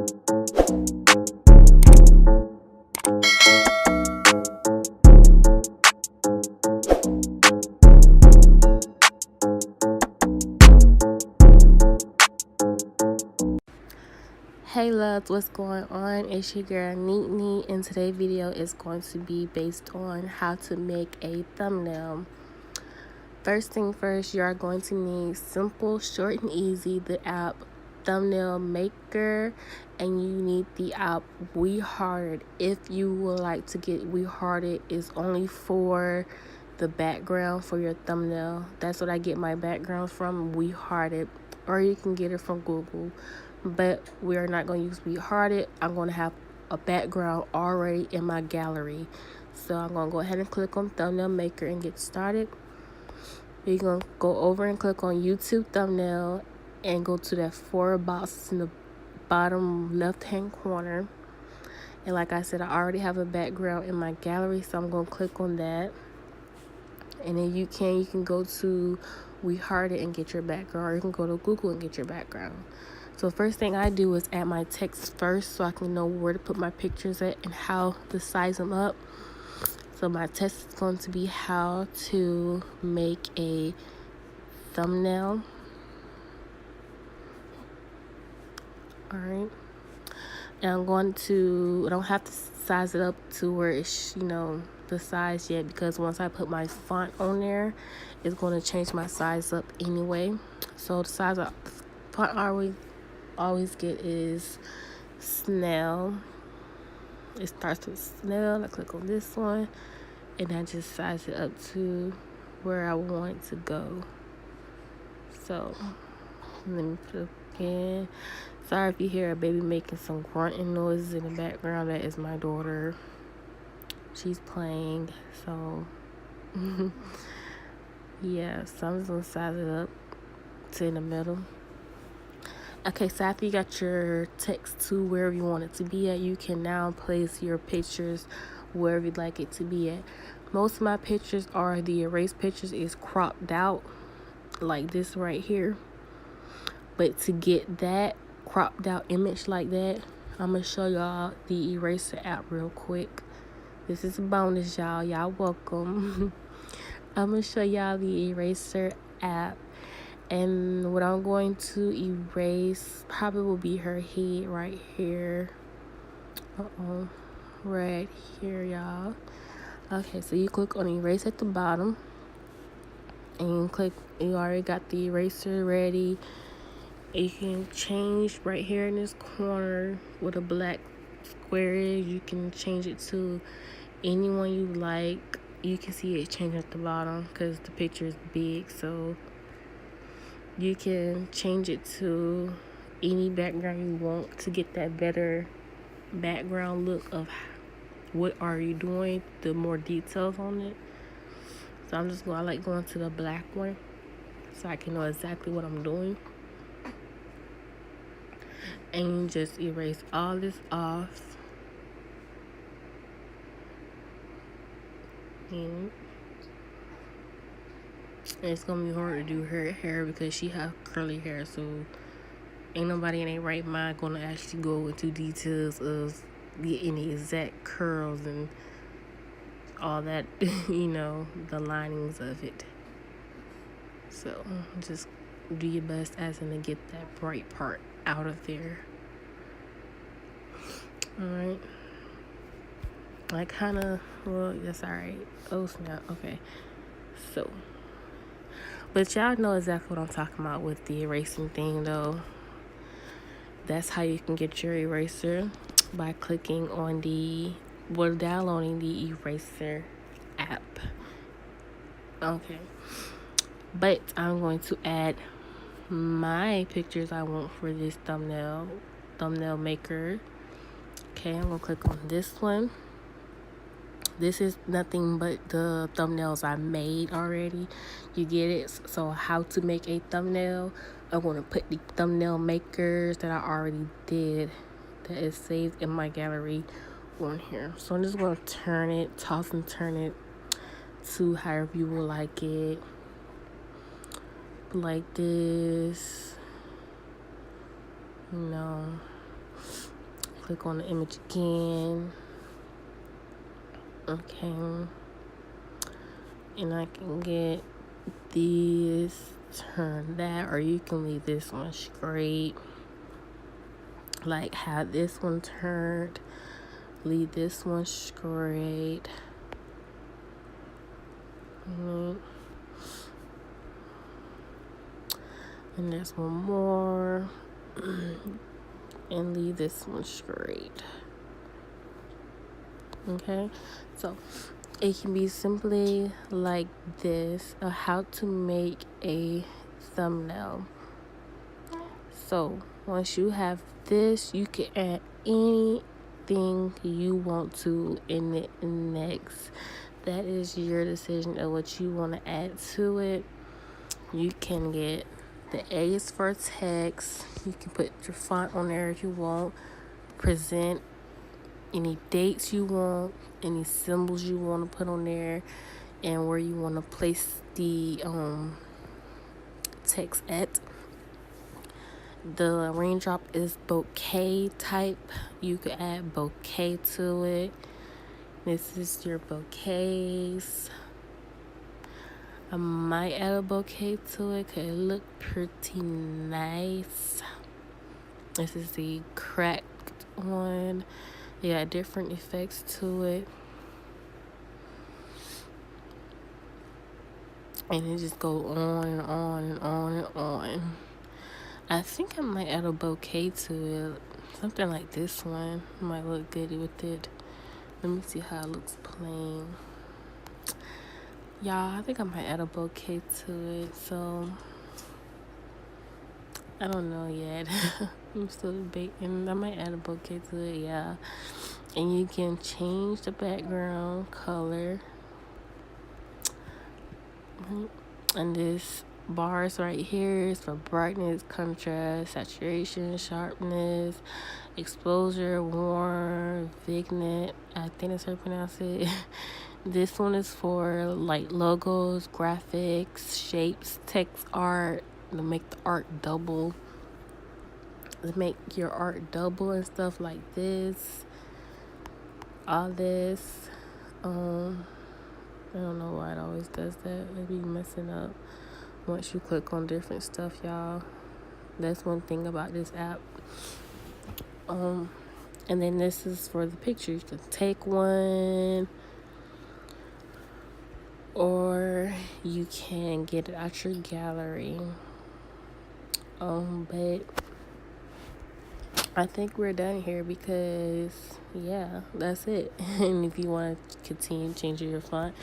Hey loves, what's going on? It's your girl Neat, and today's video is going to be based on how to make a thumbnail. First thing first, you are going to need simple, short, and easy, the app Thumbnail Maker, and you need the app We Hearted. If you would like to get We Hearted, it's only for the background for your thumbnail. That's what I get my backgrounds from, We Hearted, or you can get it from Google. But we are not going to use We Hearted. I'm going to have a background already in my gallery. So I'm going to go ahead and click on Thumbnail Maker and get started. You're going to go over and click on YouTube Thumbnail and go to that 4 boxes in the bottom left hand corner. And like I said, I already have a background in my gallery, so I'm going to click on that. And then you can go to We Hearted and get your background, or you can go to Google and get your background. So first thing I do is add my text first so I can know where to put my pictures at and how to size them up. So my text is going to be how to make a thumbnail. Alright. And I don't have to size it up to where it's, the size yet, because once I put my font on there, it's going to change my size up anyway. So the size of font I always get is snail. It starts with snail. I click on this one and I just size it up to where I want it to go. So let me put again. Sorry if you hear a baby making some grunting noises in the background. That is my daughter. She's playing. So yeah, so I'm just gonna size it up to in the middle. Okay, so after you got your text to wherever you want it to be at, you can now place your pictures wherever you'd like it to be at. Most of my pictures are the erased pictures is cropped out like this right here. But to get that cropped out image like that, I'm going to show y'all the eraser app real quick. This is a bonus, y'all. Y'all welcome. I'm going to show y'all the eraser app. And what I'm going to erase probably will be her head right here. Right here, y'all. Okay, so you click on erase at the bottom. And you already got the eraser ready. You can change right here in this corner where the black square is. You can change it to anyone you like. You can see it change at the bottom because the picture is big, so you can change it to any background you want to get that better background look of what are you doing, the more details on it. So I like going to the black one so I can know exactly what I'm doing. And just erase all this off. And it's gonna be hard to do her hair because she have curly hair, so ain't nobody in their right mind gonna actually go into details of getting the exact curls and all that, the linings of it. So just do your best as in to get that bright part out of there. Alright. That's alright. Oh snap. Okay. So, but y'all know exactly what I'm talking about with the erasing thing though. That's how you can get your eraser, by clicking on downloading the eraser app. Okay. But I'm going to add my pictures I want for this thumbnail maker. Okay, I'm going to click on this one. This is nothing but the thumbnails I made already. You get it? So how to make a thumbnail. I'm going to put the thumbnail makers that I already did that is saved in my gallery on here. So I'm just going to toss and turn it to however you would like it. Like this. click on the image again. Okay, and I can get this, turn that, or you can leave this one straight, like how this one turned. Leave this one straight. And there's one more. And leave this one straight. Okay, so it can be simply like this, how to make a thumbnail. So once you have this, you can add anything you want to in it next. That is your decision of what you want to add to it. You can get the A is for text. You can put your font on there if you want. Present any dates you want, any symbols you want to put on there, and where you want to place the text at. The raindrop is bouquet type. You could add bouquet to it. This is your bouquets. I might add a bouquet to it because it look pretty nice. This is the cracked one. Yeah, different effects to it. And it just go on and on and on and on. I think I might add a bouquet to it. Something like this one might look good with it. Let me see how it looks plain. Y'all, I think I might add a bouquet to it. So, I don't know yet. I'm still debating. I might add a bouquet to it, yeah. And you can change the background color. And this bars right here is for brightness, contrast, saturation, sharpness, exposure, warm, vignette. I think that's how you pronounce it. This one is for like logos, graphics, shapes, text art, to make the art double. To make your art double and stuff like this. All this. I don't know why it always does that. It be messing up once you click on different stuff, y'all. That's one thing about this app. And then this is for the picture. You can take one, or you can get it out your gallery. But I think we're done here because, yeah, that's it. And if you want to continue changing your font,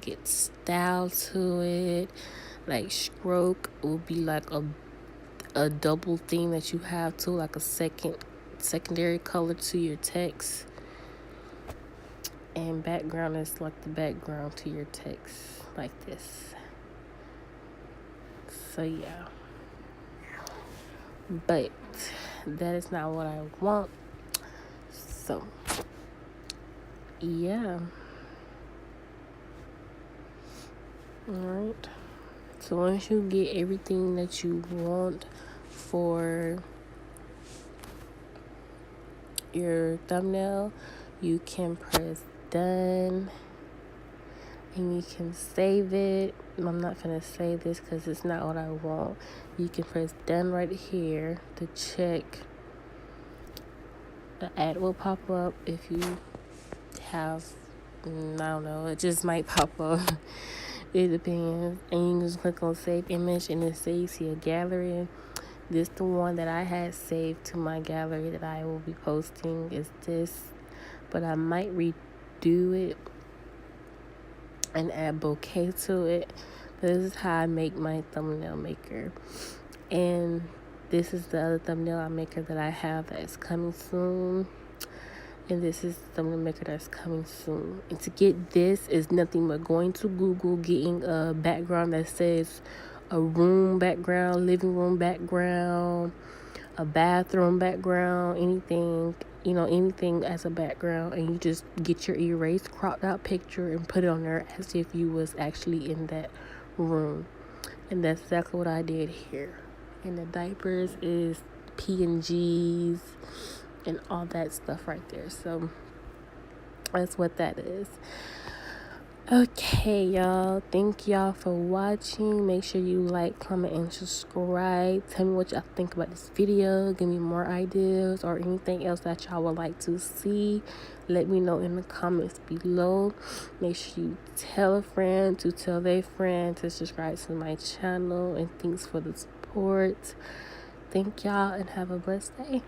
get style to it. Like stroke will be like a double thing that you have to, like a secondary color to your text. And background is like the background to your text, like this. So yeah. But that is not what I want. So yeah. Alright. So once you get everything that you want for your thumbnail, you can press done. And you can save it. I'm not going to save this because it's not what I want. You can press done right here to check. The ad will pop up if you have, I don't know, it just might pop up. It depends. And you can just click on save image and it saves your gallery. This the one that I had saved to my gallery that I will be posting is this. But I might redo it and add bouquet to it. This is how I make my thumbnail maker. And this is the other thumbnail maker that I have that's coming soon. And this is the thumbnail maker that's coming soon. And to get this is nothing but going to Google, getting a background that says a room background, living room background, a bathroom background, anything, anything as a background, and you just get your erased cropped out picture and put it on there as if you was actually in that room. And that's exactly what I did here. And the diapers is P&Gs, and all that stuff right there. So that's what that is. Okay, y'all, thank y'all for watching. Make sure you like, comment, and subscribe. Tell me what y'all think about this video. Give me more ideas or anything else that y'all would like to see. Let me know in the comments below. Make sure you tell a friend to tell their friend to subscribe to my channel, and thanks for the support. Thank y'all and have a blessed day.